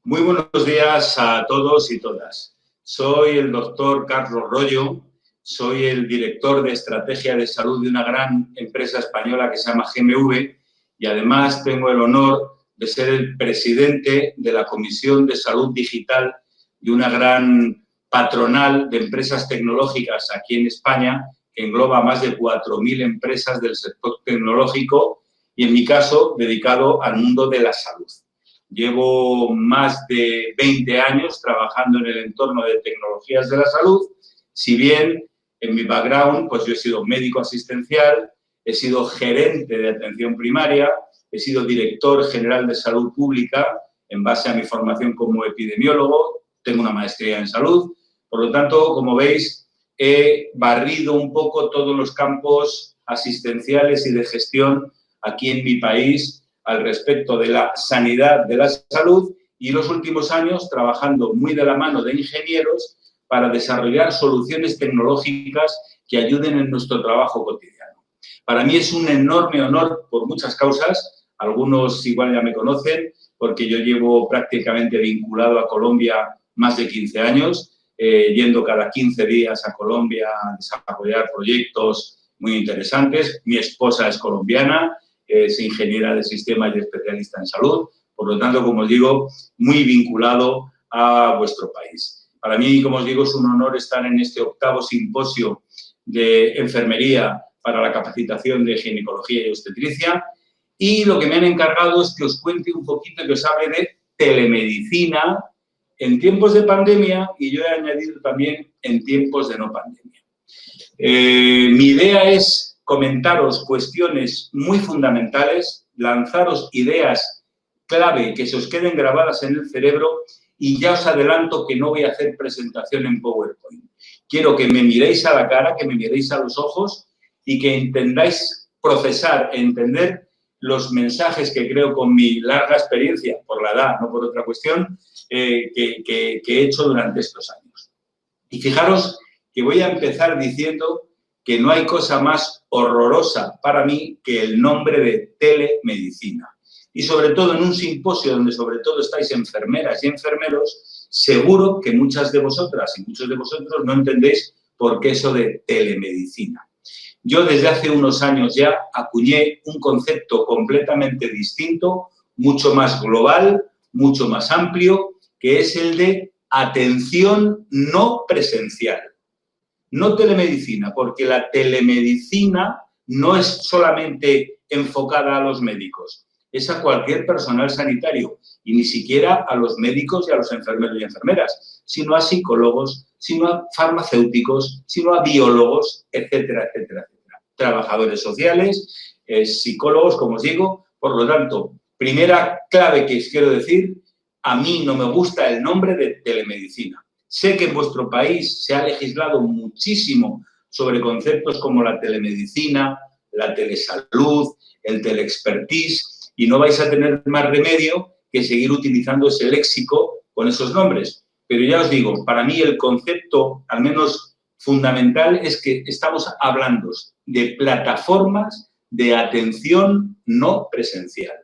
Muy buenos días a todos y todas. Soy el doctor Carlos Royo, soy el director de estrategia de salud de una gran empresa española que se llama GMV y además tengo el honor de ser el presidente de la Comisión de Salud Digital de una gran patronal de empresas tecnológicas aquí en España que engloba más de 4.000 empresas del sector tecnológico y, en mi caso, dedicado al mundo de la salud. Llevo más de 20 años trabajando en el entorno de tecnologías de la salud, si bien en mi background pues yo he sido médico asistencial, he sido gerente de atención primaria, he sido director general de salud pública en base a mi formación como epidemiólogo, tengo una maestría en salud, por lo tanto, como veis, he barrido un poco todos los campos asistenciales y de gestión aquí en mi país al respecto de la sanidad de la salud y los últimos años trabajando muy de la mano de ingenieros para desarrollar soluciones tecnológicas que ayuden en nuestro trabajo cotidiano. Para mí es un enorme honor por muchas causas, algunos igual ya me conocen porque yo llevo prácticamente vinculado a Colombia más de 15 años, yendo cada 15 días a Colombia a desarrollar proyectos muy interesantes. Mi esposa es colombiana, es ingeniera de sistemas y especialista en salud. Por lo tanto, como os digo, muy vinculado a vuestro país. Para mí, como os digo, es un honor estar en este 8º simposio de enfermería para la capacitación de ginecología y obstetricia. Y lo que me han encargado es que os cuente un poquito, que os hable de telemedicina en tiempos de pandemia y yo he añadido también en tiempos de no pandemia. Mi idea es comentaros cuestiones muy fundamentales, lanzaros ideas clave que se os queden grabadas en el cerebro y ya os adelanto que no voy a hacer presentación en PowerPoint. Quiero que me miréis a la cara, que me miréis a los ojos y que intentáis procesar, entender los mensajes que creo con mi larga experiencia, por la edad, no por otra cuestión, que he hecho durante estos años. Y fijaros que voy a empezar diciendo que no hay cosa más horrorosa para mí que el nombre de telemedicina. Y sobre todo en un simposio donde sobre todo estáis enfermeras y enfermeros, seguro que muchas de vosotras y muchos de vosotros no entendéis por qué eso de telemedicina. Yo desde hace unos años ya acuñé un concepto completamente distinto, mucho más global, mucho más amplio, que es el de atención no presencial. No telemedicina, porque la telemedicina no es solamente enfocada a los médicos, es a cualquier personal sanitario y ni siquiera a los médicos y a los enfermeros y enfermeras, sino a psicólogos, sino a farmacéuticos, sino a biólogos, etcétera, etcétera, etcétera. Trabajadores sociales, psicólogos, como os digo. Por lo tanto, primera clave que os quiero decir, a mí no me gusta el nombre de telemedicina. Sé que en vuestro país se ha legislado muchísimo sobre conceptos como la telemedicina, la telesalud, el teleexpertise, y no vais a tener más remedio que seguir utilizando ese léxico con esos nombres. Pero ya os digo, para mí el concepto, al menos fundamental, es que estamos hablando de plataformas de atención no presencial.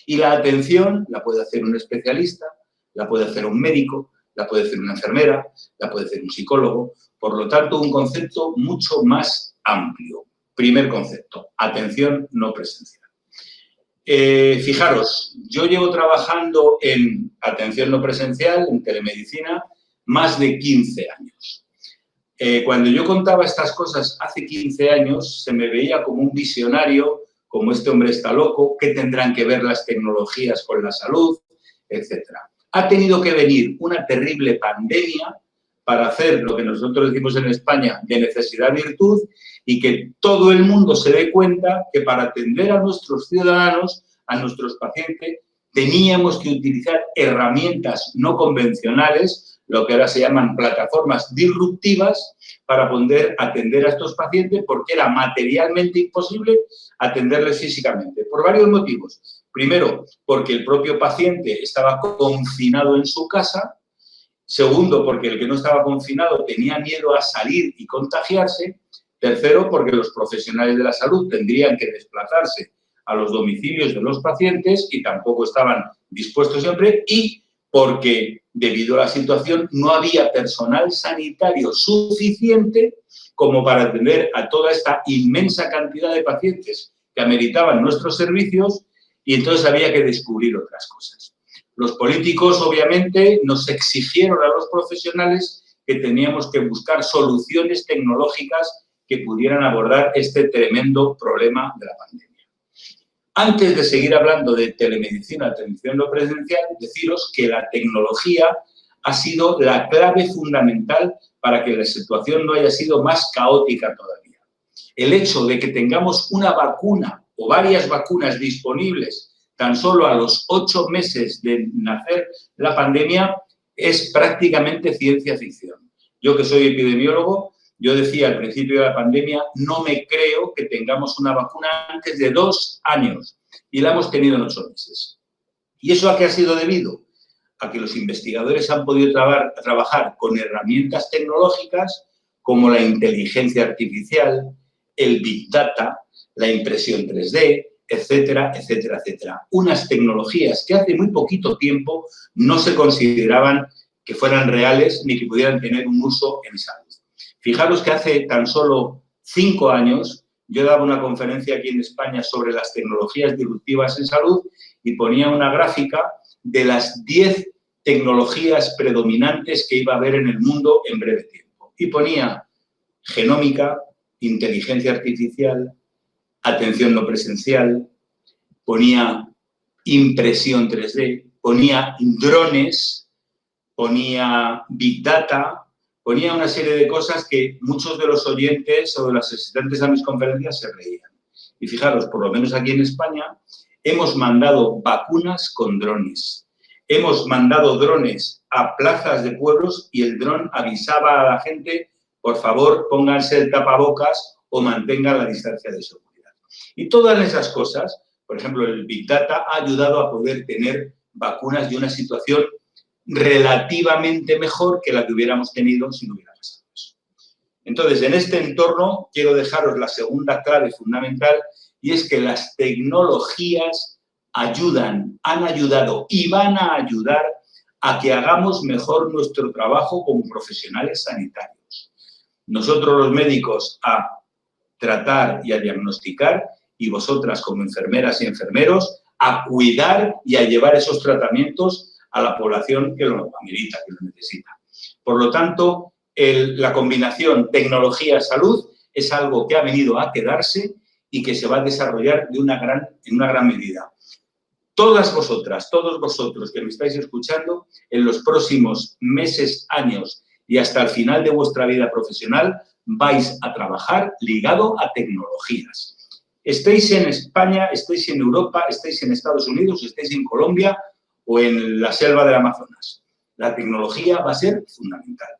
Y la atención la puede hacer un especialista, la puede hacer un médico, la puede hacer una enfermera, la puede hacer un psicólogo. Por lo tanto, un concepto mucho más amplio. Primer concepto, atención no presencial. Fijaros, yo llevo trabajando en atención no presencial, en telemedicina, más de 15 años. Cuando yo contaba estas cosas hace 15 años, se me veía como un visionario, como este hombre está loco, ¿qué tendrán que ver las tecnologías con la salud?, etcétera. Ha tenido que venir una terrible pandemia para hacer lo que nosotros decimos en España de necesidad virtud y que todo el mundo se dé cuenta que para atender a nuestros ciudadanos, a nuestros pacientes, teníamos que utilizar herramientas no convencionales, lo que ahora se llaman plataformas disruptivas, para poder atender a estos pacientes porque era materialmente imposible atenderles físicamente, por varios motivos. Primero, porque el propio paciente estaba confinado en su casa. Segundo, porque el que no estaba confinado tenía miedo a salir y contagiarse. Tercero, porque los profesionales de la salud tendrían que desplazarse a los domicilios de los pacientes y tampoco estaban dispuestos siempre. Y porque debido a la situación no había personal sanitario suficiente como para atender a toda esta inmensa cantidad de pacientes que ameritaban nuestros servicios, y entonces había que descubrir otras cosas. Los políticos, obviamente, nos exigieron a los profesionales que teníamos que buscar soluciones tecnológicas que pudieran abordar este tremendo problema de la pandemia. Antes de seguir hablando de telemedicina, atención no presencial, deciros que la tecnología ha sido la clave fundamental para que la situación no haya sido más caótica todavía. El hecho de que tengamos una vacuna o varias vacunas disponibles tan solo a los 8 meses de nacer la pandemia es prácticamente ciencia ficción. Yo, que soy epidemiólogo, yo decía al principio de la pandemia, no me creo que tengamos una vacuna antes de 2 años, y la hemos tenido en 8 meses. ¿Y eso a qué ha sido debido? A que los investigadores han podido trabajar con herramientas tecnológicas como la inteligencia artificial, el Big Data, la impresión 3D, etcétera, etcétera, etcétera. Unas tecnologías que hace muy poquito tiempo no se consideraban que fueran reales ni que pudieran tener un uso en salud. Fijaros que hace tan solo 5 años yo daba una conferencia aquí en España sobre las tecnologías disruptivas en salud y ponía una gráfica de las 10 tecnologías predominantes que iba a haber en el mundo en breve tiempo. Y ponía genómica, inteligencia artificial, atención no presencial, ponía impresión 3D, ponía drones, ponía Big Data, ponía una serie de cosas que muchos de los oyentes o de los asistentes a mis conferencias se reían. Y fijaros, por lo menos aquí en España, hemos mandado vacunas con drones. Hemos mandado drones a plazas de pueblos y el dron avisaba a la gente, por favor, pónganse el tapabocas o mantengan la distancia de seguridad. Y todas esas cosas, por ejemplo, el Big Data ha ayudado a poder tener vacunas de una situación relativamente mejor que la que hubiéramos tenido si no hubiera pasado eso. Entonces, en este entorno quiero dejaros la segunda clave fundamental, y es que las tecnologías ayudan, han ayudado y van a ayudar a que hagamos mejor nuestro trabajo como profesionales sanitarios. Nosotros los médicos a tratar y a diagnosticar, y vosotras como enfermeras y enfermeros a cuidar y a llevar esos tratamientos a la población que lo amerita, que lo necesita. Por lo tanto, la combinación tecnología-salud es algo que ha venido a quedarse y que se va a desarrollar en una gran medida. Todas vosotras, todos vosotros que me estáis escuchando, en los próximos meses, años y hasta el final de vuestra vida profesional, vais a trabajar ligado a tecnologías. Estéis en España, estéis en Europa, estéis en Estados Unidos, estéis en Colombia o en la selva del Amazonas. La tecnología va a ser fundamental.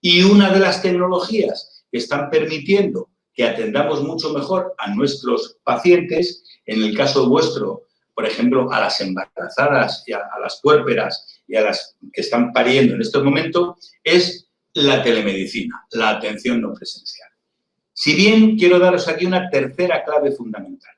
Y una de las tecnologías que están permitiendo que atendamos mucho mejor a nuestros pacientes, en el caso vuestro, por ejemplo, a las embarazadas y a las puérperas y a las que están pariendo en este momento, es la telemedicina, la atención no presencial. Si bien quiero daros aquí una tercera clave fundamental.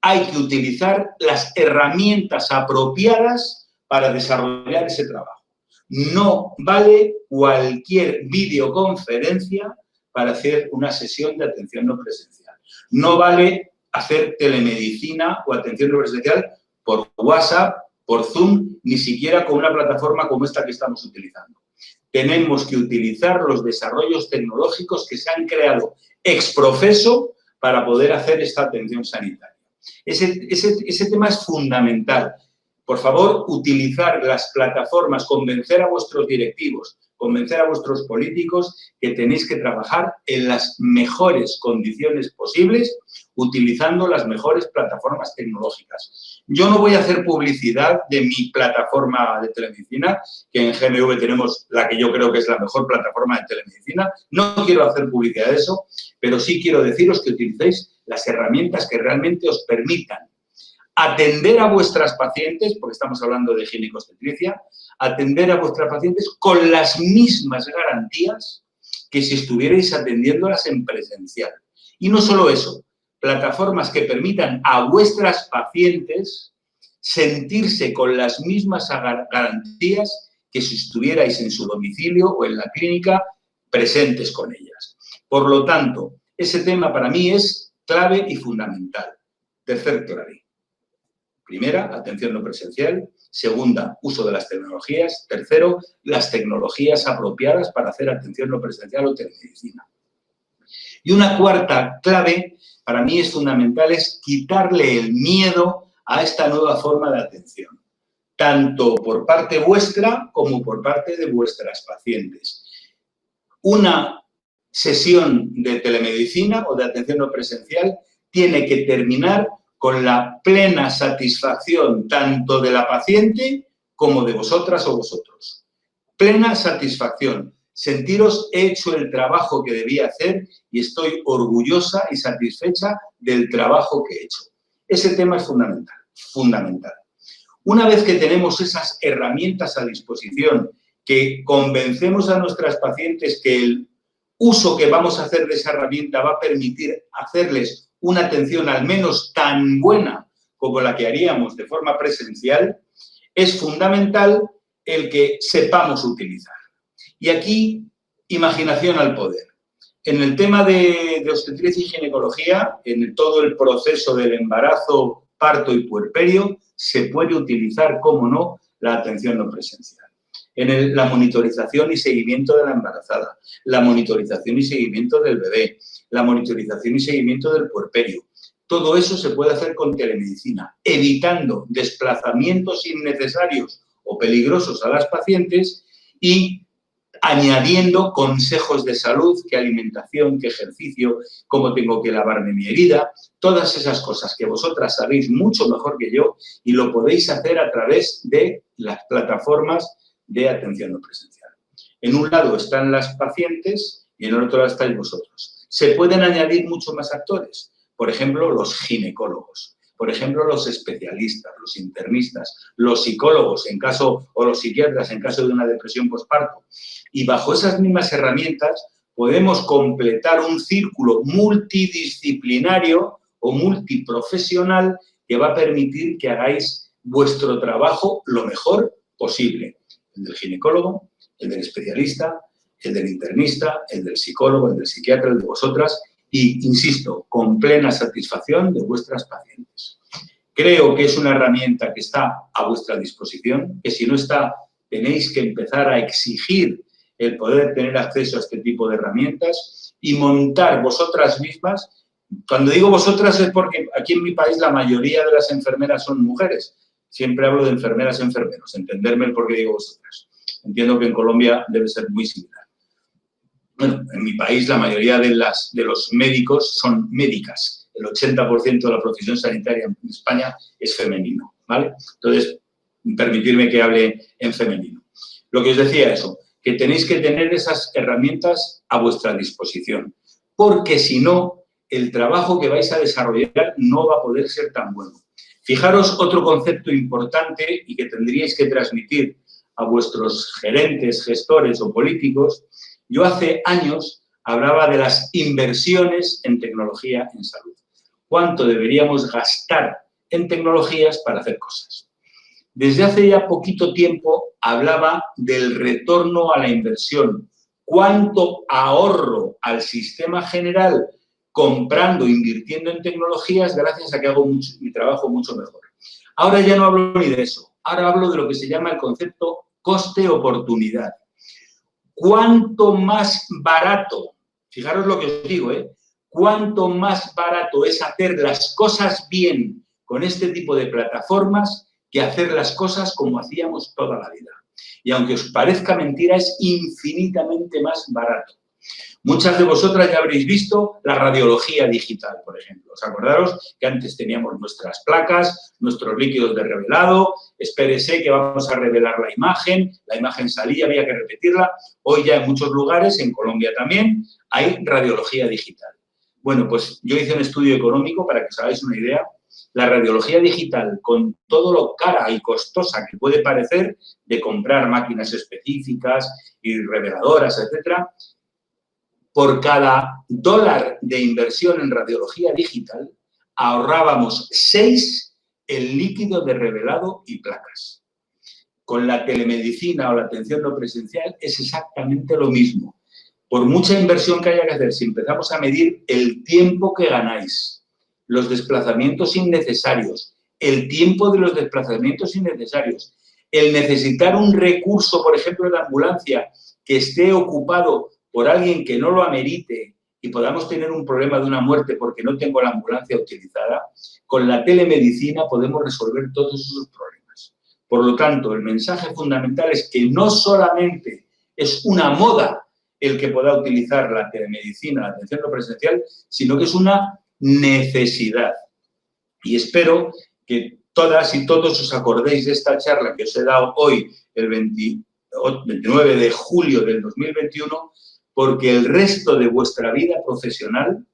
Hay que utilizar las herramientas apropiadas para desarrollar ese trabajo. No vale cualquier videoconferencia para hacer una sesión de atención no presencial. No vale hacer telemedicina o atención no presencial por WhatsApp, por Zoom, ni siquiera con una plataforma como esta que estamos utilizando. Tenemos que utilizar los desarrollos tecnológicos que se han creado ex professo para poder hacer esta atención sanitaria. Ese tema es fundamental. Por favor, utilizar las plataformas, convencer a vuestros directivos, convencer a vuestros políticos que tenéis que trabajar en las mejores condiciones posibles, utilizando las mejores plataformas tecnológicas. Yo no voy a hacer publicidad de mi plataforma de telemedicina, que en GMV tenemos la que yo creo que es la mejor plataforma de telemedicina. No quiero hacer publicidad de eso, pero sí quiero deciros que utilicéis las herramientas que realmente os permitan atender a vuestras pacientes, porque estamos hablando de ginecoobstetricia, atender a vuestras pacientes con las mismas garantías que si estuvierais atendiéndolas en presencial. Y no solo eso, plataformas que permitan a vuestras pacientes sentirse con las mismas garantías que si estuvierais en su domicilio o en la clínica presentes con ellas. Por lo tanto, ese tema para mí es clave y fundamental. Tercer clave. Primera, atención no presencial. Segunda, uso de las tecnologías. Tercero, las tecnologías apropiadas para hacer atención no presencial o telemedicina. Y una cuarta clave, para mí es fundamental, es quitarle el miedo a esta nueva forma de atención, tanto por parte vuestra como por parte de vuestras pacientes. Una sesión de telemedicina o de atención no presencial tiene que terminar con la plena satisfacción tanto de la paciente como de vosotras o vosotros. Plena satisfacción. Sentiros, he hecho el trabajo que debía hacer y estoy orgullosa y satisfecha del trabajo que he hecho. Ese tema es fundamental, fundamental. Una vez que tenemos esas herramientas a disposición, que convencemos a nuestras pacientes que el uso que vamos a hacer de esa herramienta va a permitir hacerles una atención al menos tan buena como la que haríamos de forma presencial, es fundamental el que sepamos utilizar. Y aquí, imaginación al poder. En el tema de obstetricia y ginecología, en todo el proceso del embarazo, parto y puerperio, se puede utilizar, cómo no, la atención no presencial. En la monitorización y seguimiento de la embarazada, la monitorización y seguimiento del bebé, la monitorización y seguimiento del puerperio. Todo eso se puede hacer con telemedicina, evitando desplazamientos innecesarios o peligrosos a las pacientes y añadiendo consejos de salud, qué alimentación, qué ejercicio, cómo tengo que lavarme mi herida, todas esas cosas que vosotras sabéis mucho mejor que yo y lo podéis hacer a través de las plataformas de atención no presencial. En un lado están las pacientes y en el otro lado estáis vosotros. Se pueden añadir muchos más actores, por ejemplo, los ginecólogos, por ejemplo, los especialistas, los internistas, los psicólogos o los psiquiatras en caso de una depresión posparto. Y bajo esas mismas herramientas podemos completar un círculo multidisciplinario o multiprofesional que va a permitir que hagáis vuestro trabajo lo mejor posible. El del ginecólogo, el del especialista, el del internista, el del psicólogo, el del psiquiatra, el de vosotras y, insisto, con plena satisfacción de vuestras pacientes. Creo que es una herramienta que está a vuestra disposición, que si no está, tenéis que empezar a exigir el poder tener acceso a este tipo de herramientas y montar vosotras mismas. Cuando digo vosotras es porque aquí en mi país la mayoría de las enfermeras son mujeres. Siempre hablo de enfermeras, enfermeros. Entenderme el por qué digo vosotras. Entiendo que en Colombia debe ser muy similar. Bueno, en mi país la mayoría de los médicos son médicas. El 80% de la profesión sanitaria en España es femenino, ¿vale? Entonces, permitirme que hable en femenino. Lo que os decía eso, que tenéis que tener esas herramientas a vuestra disposición, porque si no, el trabajo que vais a desarrollar no va a poder ser tan bueno. Fijaros otro concepto importante y que tendríais que transmitir a vuestros gerentes, gestores o políticos. Yo hace años hablaba de las inversiones en tecnología en salud. ¿Cuánto deberíamos gastar en tecnologías para hacer cosas? Desde hace ya poquito tiempo hablaba del retorno a la inversión. ¿Cuánto ahorro al sistema general comprando, invirtiendo en tecnologías gracias a que hago mi trabajo mucho mejor? Ahora ya no hablo ni de eso. Ahora hablo de lo que se llama el concepto coste-oportunidad. ¿Cuánto más barato, fijaros lo que os digo, cuánto más barato es hacer las cosas bien con este tipo de plataformas que hacer las cosas como hacíamos toda la vida? Y aunque os parezca mentira, es infinitamente más barato. Muchas de vosotras ya habréis visto la radiología digital, por ejemplo. ¿Os acordaros que antes teníamos nuestras placas, nuestros líquidos de revelado? Espérese que vamos a revelar la imagen salía, había que repetirla. Hoy ya en muchos lugares, en Colombia también, hay radiología digital. Bueno, pues yo hice un estudio económico para que os hagáis una idea. La radiología digital, con todo lo cara y costosa que puede parecer de comprar máquinas específicas y reveladoras, etcétera, por cada $1 de inversión en radiología digital ahorrábamos 6 el líquido de revelado y placas. Con la telemedicina o la atención no presencial es exactamente lo mismo. Por mucha inversión que haya que hacer, si empezamos a medir el tiempo que ganáis, los desplazamientos innecesarios, el tiempo de los desplazamientos innecesarios, el necesitar un recurso, por ejemplo, de ambulancia, que esté ocupado por alguien que no lo amerite y podamos tener un problema de una muerte porque no tengo la ambulancia utilizada, con la telemedicina podemos resolver todos esos problemas. Por lo tanto, el mensaje fundamental es que no solamente es una moda el que pueda utilizar la telemedicina, la atención no presencial, sino que es una necesidad. Y espero que todas y todos os acordéis de esta charla que os he dado hoy, el 29 de julio del 2021, porque el resto de vuestra vida profesional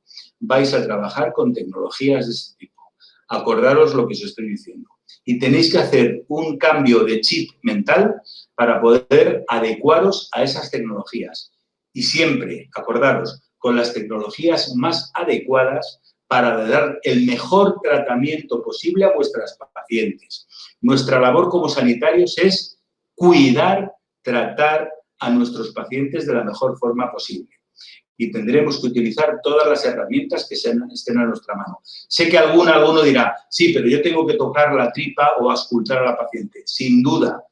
vais a trabajar con tecnologías de ese tipo. Acordaros lo que os estoy diciendo. Y tenéis que hacer un cambio de chip mental para poder adecuaros a esas tecnologías. Y siempre, acordaros, con las tecnologías más adecuadas para dar el mejor tratamiento posible a vuestras pacientes. Nuestra labor como sanitarios es cuidar, tratar a nuestros pacientes de la mejor forma posible. Y tendremos que utilizar todas las herramientas que estén a nuestra mano. Sé que alguno dirá, sí, pero yo tengo que tocar la tripa o auscultar a la paciente. Sin duda,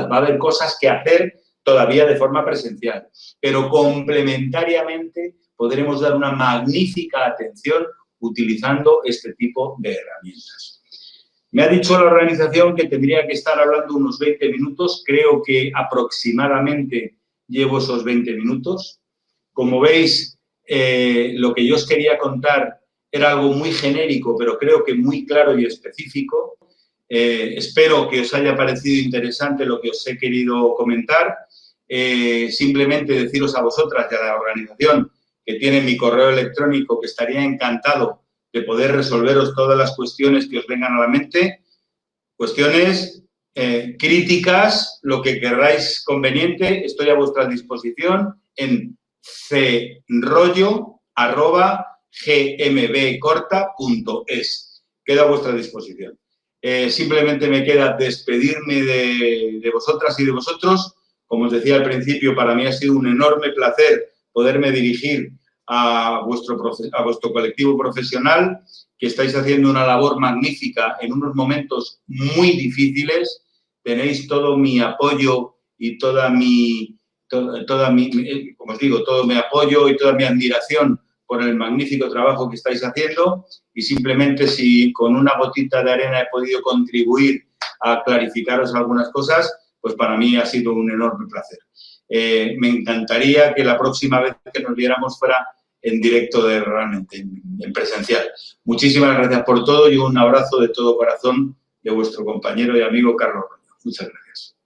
va a haber cosas que hacer todavía de forma presencial, pero complementariamente podremos dar una magnífica atención utilizando este tipo de herramientas. Me ha dicho la organización que tendría que estar hablando unos 20 minutos. Creo que aproximadamente llevo esos 20 minutos. Como veis, lo que yo os quería contar era algo muy genérico, pero creo que muy claro y específico. Espero que os haya parecido interesante lo que os he querido comentar. Simplemente deciros a vosotras y a la organización que tiene mi correo electrónico, que estaría encantado de poder resolveros todas las cuestiones que os vengan a la mente, cuestiones críticas, lo que queráis conveniente, estoy a vuestra disposición en crollo@gmbcorta.es. Quedo a vuestra disposición. Simplemente me queda despedirme de vosotras y de vosotros. Como os decía al principio, para mí ha sido un enorme placer poderme dirigir a vuestro colectivo profesional, que estáis haciendo una labor magnífica en unos momentos muy difíciles. Tenéis todo mi apoyo y como os digo, todo mi apoyo y toda mi admiración por el magnífico trabajo que estáis haciendo, y simplemente si con una gotita de arena he podido contribuir a clarificaros algunas cosas, pues para mí ha sido un enorme placer. Me encantaría que la próxima vez que nos viéramos fuera en directo, realmente en presencial. Muchísimas gracias por todo y un abrazo de todo corazón de vuestro compañero y amigo Carlos Royo. Muchas gracias.